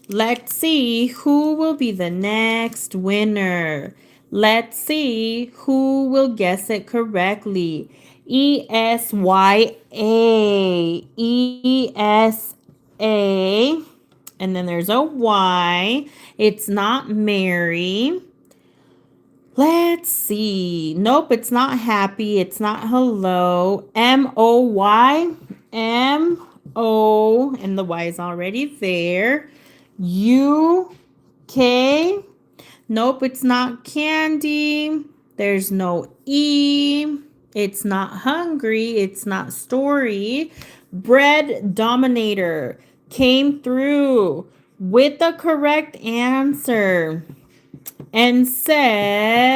Let's see who will be the next winner. Let's see who will guess it correctly. ESYA. ESA. And then there's a Y. It's not Mary. Let's see. Nope, it's not happy. It's not hello. MOY. MO. And the Y is already there. UK. Nope, it's not candy. There's no E. It's not hungry. It's not story. Bread Dominator came through with the correct answer and said